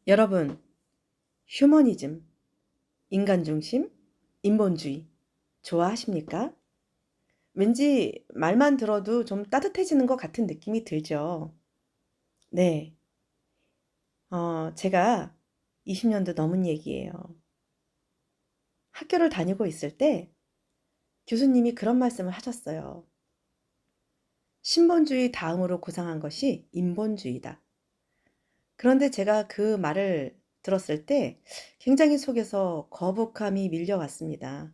여러분, 휴머니즘, 인간중심, 인본주의 좋아하십니까? 왠지 말만 들어도 좀 따뜻해지는 것 같은 느낌이 들죠. 네, 제가 20년도 넘은 얘기예요. 학교를 다니고 있을 때 교수님이 그런 말씀을 하셨어요. 신본주의 다음으로 고상한 것이 인본주의다. 그런데 제가 그 말을 들었을 때 굉장히 속에서 거북함이 밀려왔습니다.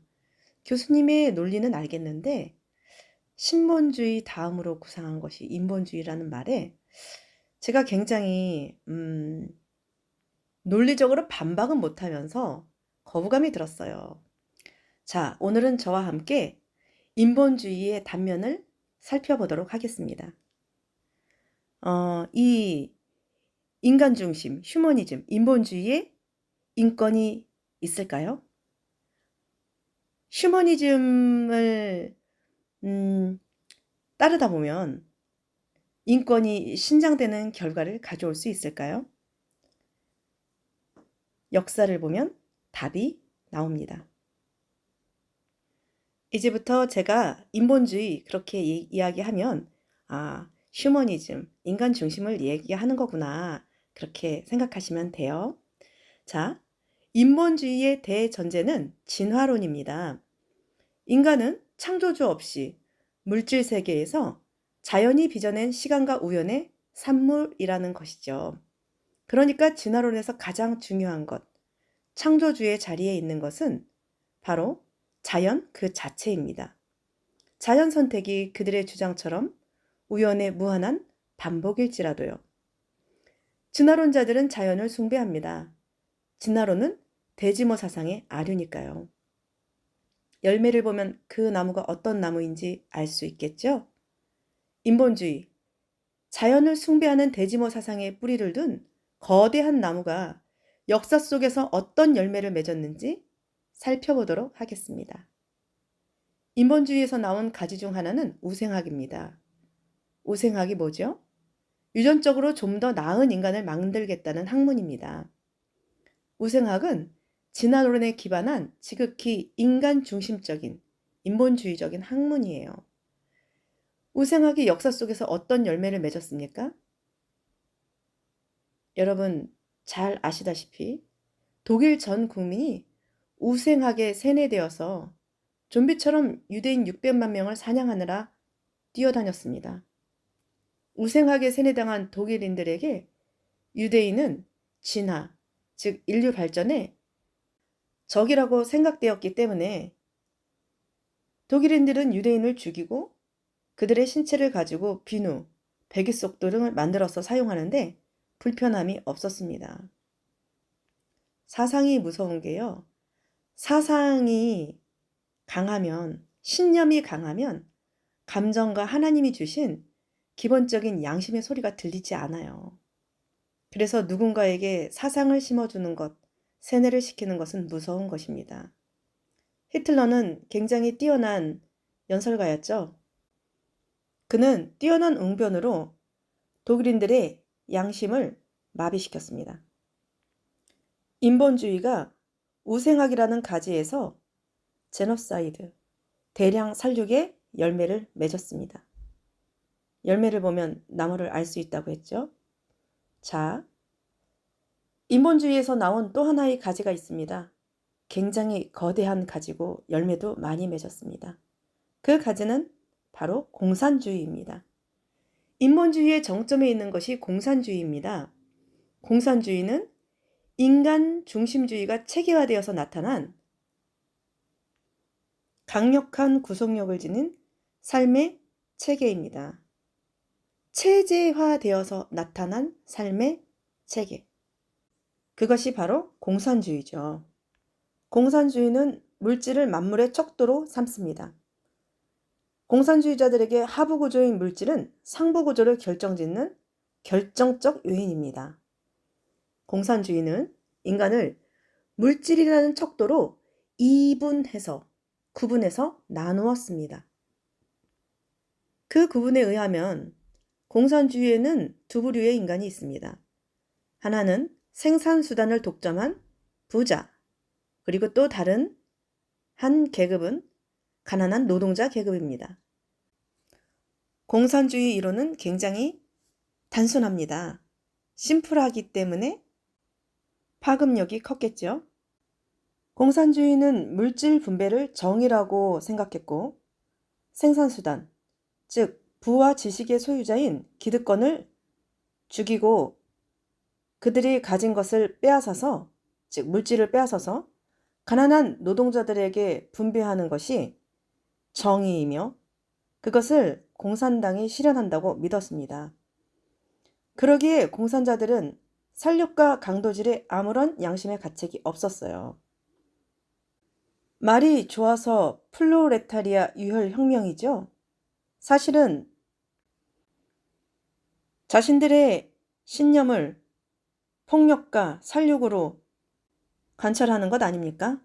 교수님의 논리는 알겠는데 신본주의 다음으로 구상한 것이 인본주의라는 말에 제가 굉장히 논리적으로 반박은 못하면서 거부감이 들었어요. 자, 오늘은 저와 함께 인본주의의 단면을 살펴보도록 하겠습니다. 이 인간중심, 휴머니즘, 인본주의에 인권이 있을까요? 휴머니즘을 따르다 보면 인권이 신장되는 결과를 가져올 수 있을까요? 역사를 보면 답이 나옵니다. 이제부터 제가 인본주의 그렇게 이야기하면 휴머니즘, 인간 중심을 얘기하는 거구나 그렇게 생각하시면 돼요. 자, 인본주의의 대전제는 진화론입니다. 인간은 창조주 없이 물질 세계에서 자연이 빚어낸 시간과 우연의 산물이라는 것이죠. 그러니까 진화론에서 가장 중요한 것, 창조주의 자리에 있는 것은 바로 자연 그 자체입니다. 자연 선택이 그들의 주장처럼 우연의 무한한 반복일지라도요. 진화론자들은 자연을 숭배합니다. 진화론은 대지모 사상의 아류니까요. 열매를 보면 그 나무가 어떤 나무인지 알 수 있겠죠? 인본주의, 자연을 숭배하는 대지모 사상의 뿌리를 둔 거대한 나무가 역사 속에서 어떤 열매를 맺었는지 살펴보도록 하겠습니다. 인본주의에서 나온 가지 중 하나는 우생학입니다. 우생학이 뭐죠? 유전적으로 좀 더 나은 인간을 만들겠다는 학문입니다. 우생학은 진화론에 기반한 지극히 인간 중심적인 인본주의적인 학문이에요. 우생학이 역사 속에서 어떤 열매를 맺었습니까? 여러분 잘 아시다시피 독일 전 국민이 우생학에 세뇌되어서 좀비처럼 유대인 600만 명을 사냥하느라 뛰어다녔습니다. 우생학에 세뇌당한 독일인들에게 유대인은 진화, 즉 인류 발전의 적이라고 생각되었기 때문에 독일인들은 유대인을 죽이고 그들의 신체를 가지고 비누, 배기속 등을 만들어서 사용하는데 불편함이 없었습니다. 사상이 무서운 게요. 사상이 강하면, 신념이 강하면 감정과 하나님이 주신 기본적인 양심의 소리가 들리지 않아요. 그래서 누군가에게 사상을 심어주는 것, 세뇌를 시키는 것은 무서운 것입니다. 히틀러는 굉장히 뛰어난 연설가였죠. 그는 뛰어난 웅변으로 독일인들의 양심을 마비시켰습니다. 인본주의가 우생학이라는 가지에서 제노사이드, 대량 살육의 열매를 맺었습니다. 열매를 보면 나무를 알 수 있다고 했죠. 자, 인본주의에서 나온 또 하나의 가지가 있습니다. 굉장히 거대한 가지고 열매도 많이 맺었습니다. 그 가지는 바로 공산주의입니다. 인본주의의 정점에 있는 것이 공산주의입니다. 공산주의는 인간 중심주의가 체계화되어서 나타난 강력한 구속력을 지닌 삶의 체계입니다. 체제화되어서 나타난 삶의 체계. 그것이 바로 공산주의죠. 공산주의는 물질을 만물의 척도로 삼습니다. 공산주의자들에게 하부 구조인 물질은 상부 구조를 결정짓는 결정적 요인입니다. 공산주의는 인간을 물질이라는 척도로 구분해서 나누었습니다. 그 구분에 의하면 공산주의에는 두 부류의 인간이 있습니다. 하나는 생산수단을 독점한 부자, 그리고 또 다른 한 계급은 가난한 노동자 계급입니다. 공산주의 이론은 굉장히 단순합니다. 심플하기 때문에 파급력이 컸겠죠. 공산주의는 물질 분배를 정의라고 생각했고 생산수단, 즉 부와 지식의 소유자인 기득권을 죽이고 그들이 가진 것을 빼앗아서, 즉 물질을 빼앗아서 가난한 노동자들에게 분배하는 것이 정의이며 그것을 공산당이 실현한다고 믿었습니다. 그러기에 공산자들은 살육과 강도질에 아무런 양심의 가책이 없었어요. 말이 좋아서 플로레타리아 유혈혁명이죠. 사실은 자신들의 신념을 폭력과 살육으로 관철하는 것 아닙니까?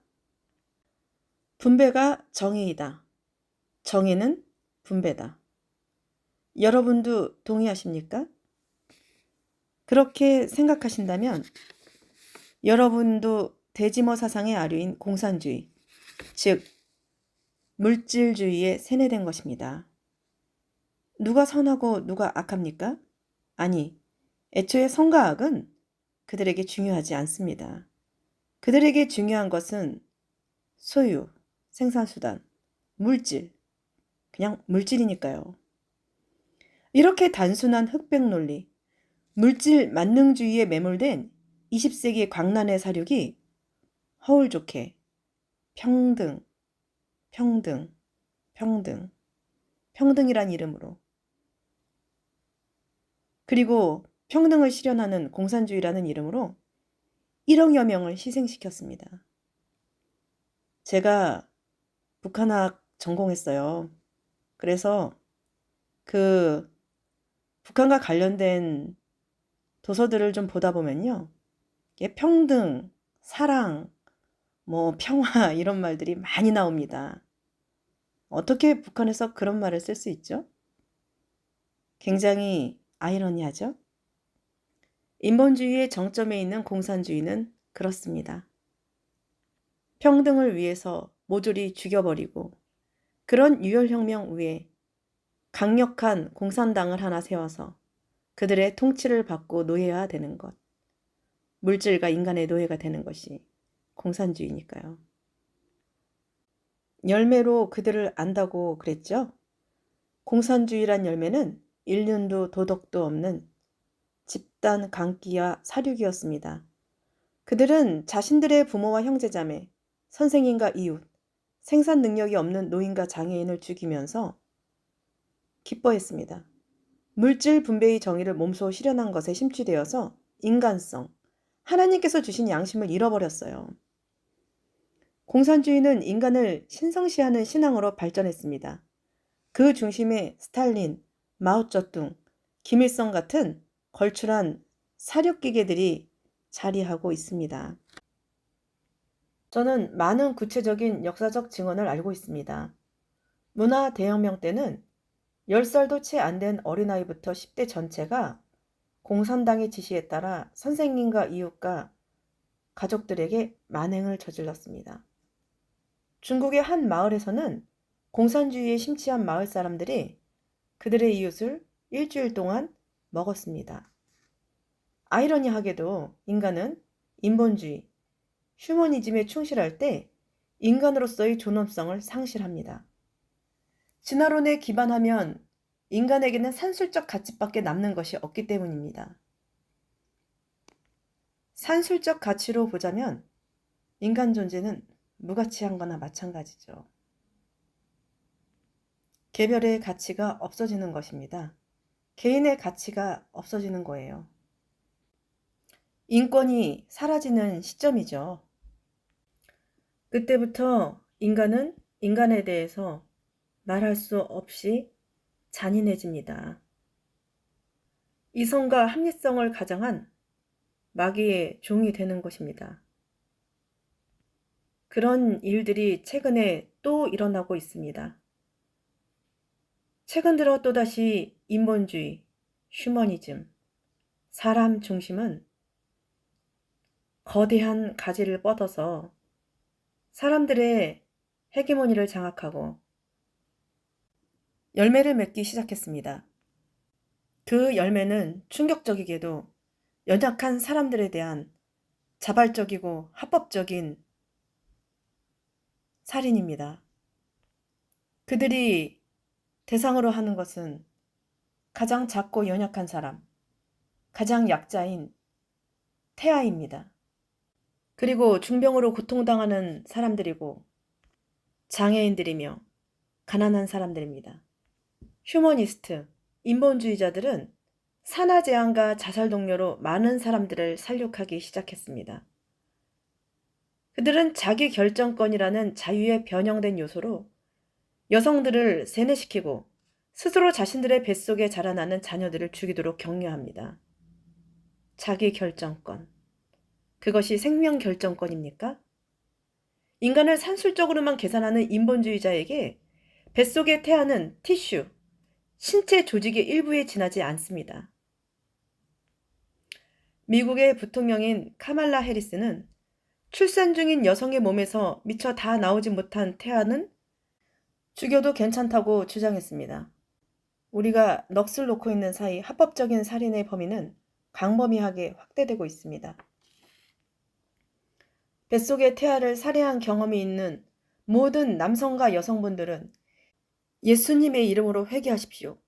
분배가 정의이다. 정의는 분배다. 여러분도 동의하십니까? 그렇게 생각하신다면 여러분도 대지모 사상의 아류인 공산주의, 즉 물질주의에 세뇌된 것입니다. 누가 선하고 누가 악합니까? 아니, 애초에 선과 악은 그들에게 중요하지 않습니다. 그들에게 중요한 것은 소유, 생산수단, 물질, 그냥 물질이니까요. 이렇게 단순한 흑백 논리, 물질 만능주의에 매몰된 20세기 광란의 사륙이 허울 좋게 평등, 평등, 평등, 평등이란 이름으로 그리고 평등을 실현하는 공산주의라는 이름으로 1억여 명을 희생시켰습니다. 제가 북한학 전공했어요. 그래서 그 북한과 관련된 도서들을 좀 보다 보면요. 평등, 사랑, 평화 이런 말들이 많이 나옵니다. 어떻게 북한에서 그런 말을 쓸 수 있죠? 굉장히 아이러니하죠? 인본주의의 정점에 있는 공산주의는 그렇습니다. 평등을 위해서 모조리 죽여버리고 그런 유혈혁명 후에 강력한 공산당을 하나 세워서 그들의 통치를 받고 노예화되는 것. 물질과 인간의 노예가 되는 것이 공산주의니까요. 열매로 그들을 안다고 그랬죠? 공산주의란 열매는 인륜도 도덕도 없는 집단 강기와 사륙이었습니다. 그들은 자신들의 부모와 형제자매, 선생님과 이웃, 생산 능력이 없는 노인과 장애인을 죽이면서 기뻐했습니다. 물질 분배의 정의를 몸소 실현한 것에 심취되어서 인간성, 하나님께서 주신 양심을 잃어버렸어요. 공산주의는 인간을 신성시하는 신앙으로 발전했습니다. 그 중심에 스탈린, 마오쩌둥, 김일성 같은 걸출한 사륙기계들이 자리하고 있습니다. 저는 많은 구체적인 역사적 증언을 알고 있습니다. 문화 대혁명 때는 10살도 채 안 된 어린아이부터 10대 전체가 공산당의 지시에 따라 선생님과 이웃과 가족들에게 만행을 저질렀습니다. 중국의 한 마을에서는 공산주의에 심취한 마을 사람들이 그들의 이웃을 일주일 동안 먹었습니다. 아이러니하게도 인간은 인본주의, 휴머니즘에 충실할 때 인간으로서의 존엄성을 상실합니다. 진화론에 기반하면 인간에게는 산술적 가치밖에 남는 것이 없기 때문입니다. 산술적 가치로 보자면 인간 존재는 무가치한 거나 마찬가지죠. 개별의 가치가 없어지는 것입니다. 개인의 가치가 없어지는 거예요. 인권이 사라지는 시점이죠. 그때부터 인간은 인간에 대해서 말할 수 없이 잔인해집니다. 이성과 합리성을 가장한 마귀의 종이 되는 것입니다. 그런 일들이 최근에 또 일어나고 있습니다. 최근 들어 또다시 인본주의, 휴머니즘, 사람 중심은 거대한 가지를 뻗어서 사람들의 헤게모니를 장악하고 열매를 맺기 시작했습니다. 그 열매는 충격적이게도 연약한 사람들에 대한 자발적이고 합법적인 살인입니다. 그들이 대상으로 하는 것은 가장 작고 연약한 사람, 가장 약자인 태아입니다. 그리고 중병으로 고통당하는 사람들이고 장애인들이며 가난한 사람들입니다. 휴머니스트, 인본주의자들은 산하 제한과 자살 동료로 많은 사람들을 살육하기 시작했습니다. 그들은 자기 결정권이라는 자유에 변형된 요소로 여성들을 세뇌시키고 스스로 자신들의 뱃속에 자라나는 자녀들을 죽이도록 격려합니다. 자기 결정권. 그것이 생명 결정권입니까? 인간을 산술적으로만 계산하는 인본주의자에게 뱃속의 태아는 티슈, 신체 조직의 일부에 지나지 않습니다. 미국의 부통령인 카말라 해리스는 출산 중인 여성의 몸에서 미처 다 나오지 못한 태아는 죽여도 괜찮다고 주장했습니다. 우리가 넋을 놓고 있는 사이 합법적인 살인의 범위는 광범위하게 확대되고 있습니다. 뱃속의 태아를 살해한 경험이 있는 모든 남성과 여성분들은 예수님의 이름으로 회개하십시오.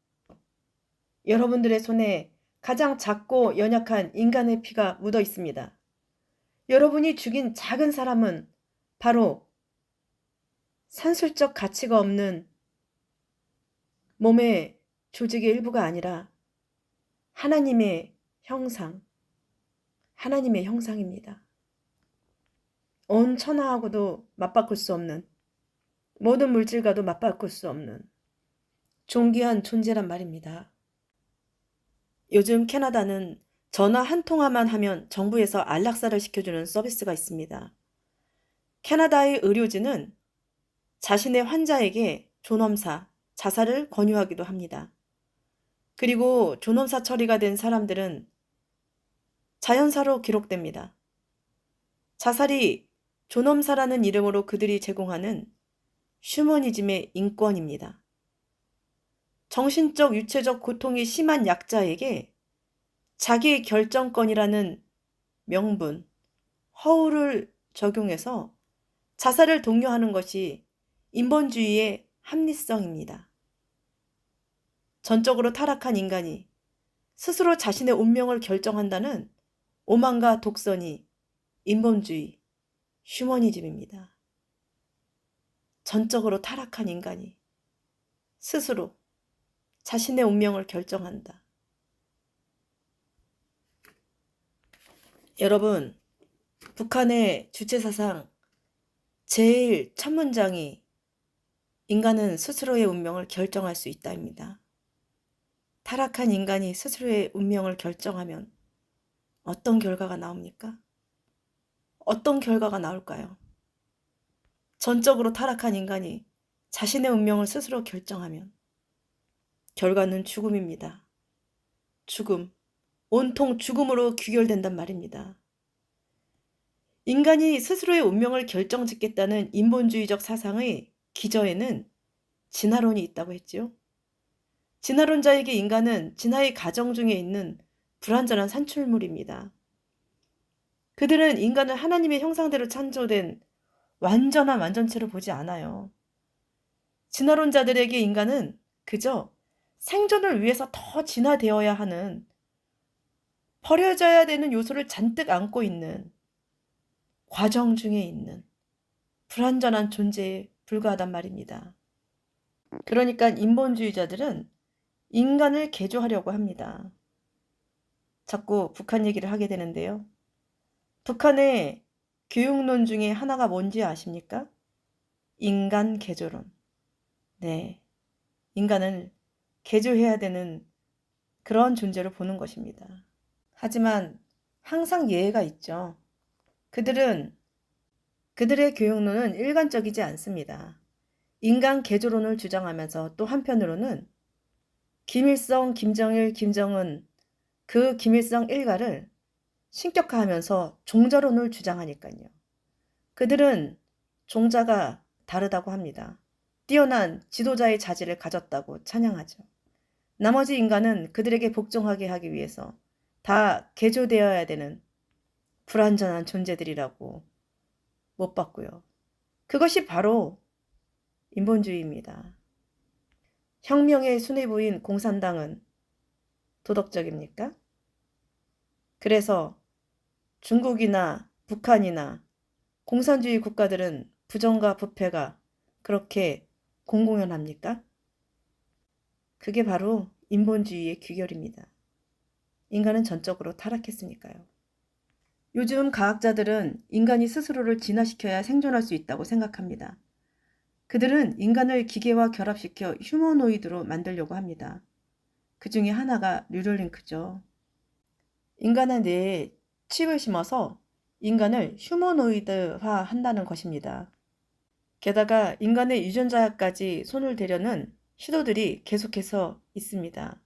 여러분들의 손에 가장 작고 연약한 인간의 피가 묻어 있습니다. 여러분이 죽인 작은 사람은 바로 산술적 가치가 없는 몸의 조직의 일부가 아니라 하나님의 형상입니다. 온 천하하고도 맞바꿀 수 없는, 모든 물질과도 맞바꿀 수 없는 존귀한 존재란 말입니다. 요즘 캐나다는 전화 한 통화만 하면 정부에서 안락사를 시켜주는 서비스가 있습니다. 캐나다의 의료진은 자신의 환자에게 존엄사, 자살을 권유하기도 합니다. 그리고 존엄사 처리가 된 사람들은 자연사로 기록됩니다. 자살이 존엄사라는 이름으로 그들이 제공하는 휴머니즘의 인권입니다. 정신적, 육체적 고통이 심한 약자에게 자기 결정권이라는 명분, 허울을 적용해서 자살을 독려하는 것이 인본주의의 합리성입니다. 전적으로 타락한 인간이 스스로 자신의 운명을 결정한다는 오만과 독선이 인본주의, 휴머니즘입니다. 전적으로 타락한 인간이 스스로 자신의 운명을 결정한다. 여러분, 북한의 주체사상 제일 첫 문장이 인간은 스스로의 운명을 결정할 수 있다입니다. 타락한 인간이 스스로의 운명을 결정하면 어떤 결과가 나옵니까? 어떤 결과가 나올까요? 전적으로 타락한 인간이 자신의 운명을 스스로 결정하면 결과는 죽음입니다. 죽음, 온통 죽음으로 귀결된단 말입니다. 인간이 스스로의 운명을 결정짓겠다는 인본주의적 사상의 기저에는 진화론이 있다고 했지요. 진화론자에게 인간은 진화의 과정 중에 있는 불완전한 산출물입니다. 그들은 인간을 하나님의 형상대로 창조된 완전한 완전체로 보지 않아요. 진화론자들에게 인간은 그저 생존을 위해서 더 진화되어야 하는, 버려져야 되는 요소를 잔뜩 안고 있는, 과정 중에 있는 불완전한 존재에 불과하단 말입니다. 그러니까 인본주의자들은 인간을 개조하려고 합니다. 자꾸 북한 얘기를 하게 되는데요. 북한의 교육론 중에 하나가 뭔지 아십니까? 인간 개조론. 네, 인간을 개조해야 되는 그런 존재로 보는 것입니다. 하지만 항상 예외가 있죠. 그들의 교육론은 일관적이지 않습니다. 인간 개조론을 주장하면서 또 한편으로는 김일성, 김정일, 김정은 그 김일성 일가를 신격화하면서 종자론을 주장하니까요. 그들은 종자가 다르다고 합니다. 뛰어난 지도자의 자질을 가졌다고 찬양하죠. 나머지 인간은 그들에게 복종하게 하기 위해서 다 개조되어야 되는 불완전한 존재들이라고 못 봤고요. 그것이 바로 인본주의입니다. 혁명의 수뇌부인 공산당은 도덕적입니까? 그래서 중국이나 북한이나 공산주의 국가들은 부정과 부패가 그렇게 공공연합니까? 그게 바로 인본주의의 귀결입니다. 인간은 전적으로 타락했으니까요. 요즘 과학자들은 인간이 스스로를 진화시켜야 생존할 수 있다고 생각합니다. 그들은 인간을 기계와 결합시켜 휴머노이드로 만들려고 합니다. 그 중에 하나가 뉴럴링크죠. 인간의 뇌에 칩을 심어서 인간을 휴머노이드화 한다는 것입니다. 게다가 인간의 유전자까지 손을 대려는 시도들이 계속해서 있습니다.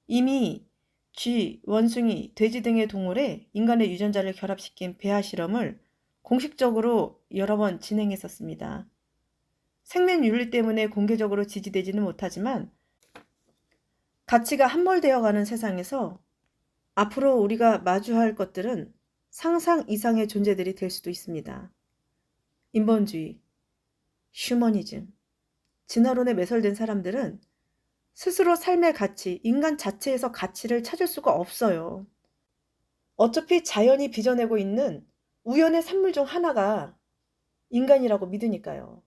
이미 쥐, 원숭이, 돼지 등의 동물에 인간의 유전자를 결합시킨 배아 실험을 공식적으로 여러 번 진행했었습니다. 생명윤리 때문에 공개적으로 지지되지는 못하지만 가치가 함몰되어 가는 세상에서 앞으로 우리가 마주할 것들은 상상 이상의 존재들이 될 수도 있습니다. 인본주의, 휴머니즘, 진화론에 매설된 사람들은 스스로 삶의 가치, 인간 자체에서 가치를 찾을 수가 없어요. 어차피 자연이 빚어내고 있는 우연의 산물 중 하나가 인간이라고 믿으니까요.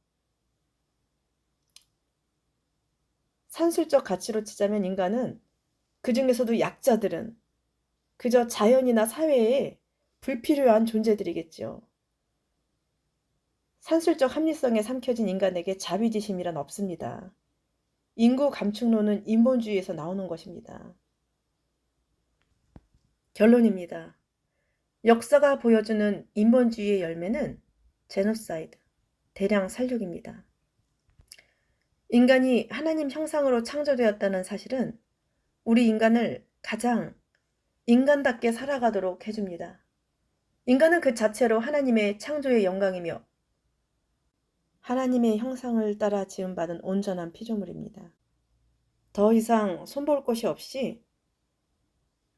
산술적 가치로 치자면 인간은, 그 중에서도 약자들은 그저 자연이나 사회에 불필요한 존재들이겠죠. 산술적 합리성에 삼켜진 인간에게 자비지심이란 없습니다. 인구 감축론은 인본주의에서 나오는 것입니다. 결론입니다. 역사가 보여주는 인본주의의 열매는 제노사이드, 대량 살육입니다. 인간이 하나님 형상으로 창조되었다는 사실은 우리 인간을 가장 인간답게 살아가도록 해줍니다. 인간은 그 자체로 하나님의 창조의 영광이며 하나님의 형상을 따라 지음받은 온전한 피조물입니다. 더 이상 손볼 곳이 없이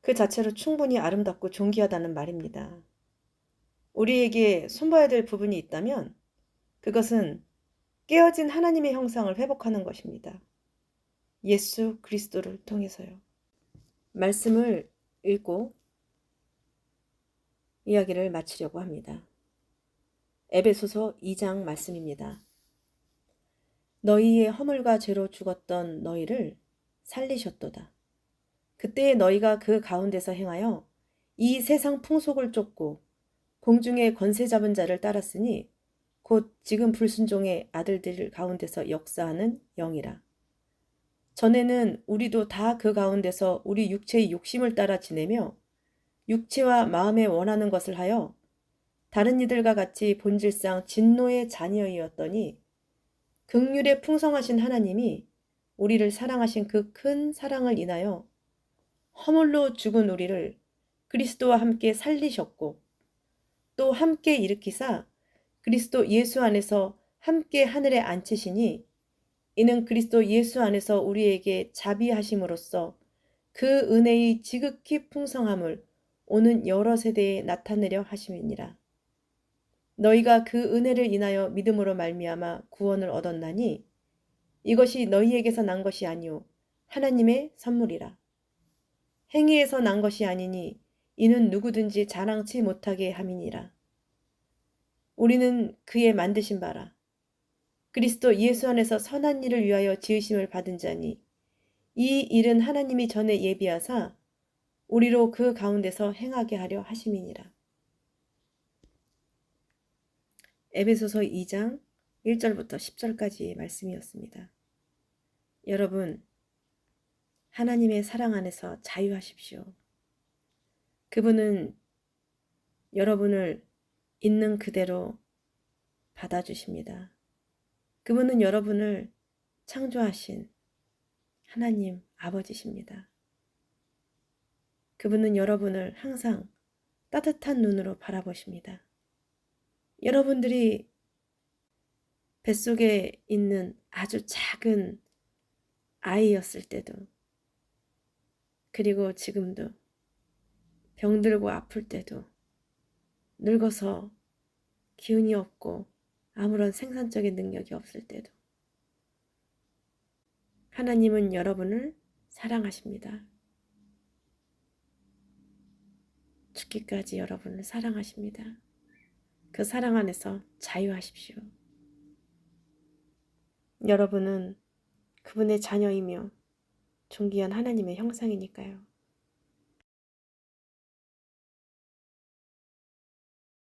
그 자체로 충분히 아름답고 존귀하다는 말입니다. 우리에게 손봐야 될 부분이 있다면 그것은 깨어진 하나님의 형상을 회복하는 것입니다. 예수 그리스도를 통해서요. 말씀을 읽고 이야기를 마치려고 합니다. 에베소서 2장 말씀입니다. 너희의 허물과 죄로 죽었던 너희를 살리셨도다. 그때에 너희가 그 가운데서 행하여 이 세상 풍속을 쫓고 공중의 권세 잡은 자를 따랐으니 곧 지금 불순종의 아들들 가운데서 역사하는 영이라. 전에는 우리도 다 그 가운데서 우리 육체의 욕심을 따라 지내며 육체와 마음에 원하는 것을 하여 다른 이들과 같이 본질상 진노의 자녀이었더니 긍휼에 풍성하신 하나님이 우리를 사랑하신 그 큰 사랑을 인하여 허물로 죽은 우리를 그리스도와 함께 살리셨고 또 함께 일으키사 그리스도 예수 안에서 함께 하늘에 앉히시니 이는 그리스도 예수 안에서 우리에게 자비하심으로써 그 은혜의 지극히 풍성함을 오는 여러 세대에 나타내려 하심이니라. 너희가 그 은혜를 인하여 믿음으로 말미암아 구원을 얻었나니 이것이 너희에게서 난 것이 아니요 하나님의 선물이라. 행위에서 난 것이 아니니 이는 누구든지 자랑치 못하게 함이니라. 우리는 그의 만드신 바라 그리스도 예수 안에서 선한 일을 위하여 지으심을 받은 자니 이 일은 하나님이 전에 예비하사 우리로 그 가운데서 행하게 하려 하심이니라. 에베소서 2장 1절부터 10절까지의 말씀이었습니다. 여러분, 하나님의 사랑 안에서 자유하십시오. 그분은 여러분을 있는 그대로 받아주십니다. 그분은 여러분을 창조하신 하나님 아버지십니다. 그분은 여러분을 항상 따뜻한 눈으로 바라보십니다. 여러분들이 뱃속에 있는 아주 작은 아이였을 때도, 그리고 지금도, 병들고 아플 때도, 늙어서 기운이 없고 아무런 생산적인 능력이 없을 때도 하나님은 여러분을 사랑하십니다. 죽기까지 여러분을 사랑하십니다. 그 사랑 안에서 자유하십시오. 여러분은 그분의 자녀이며 존귀한 하나님의 형상이니까요.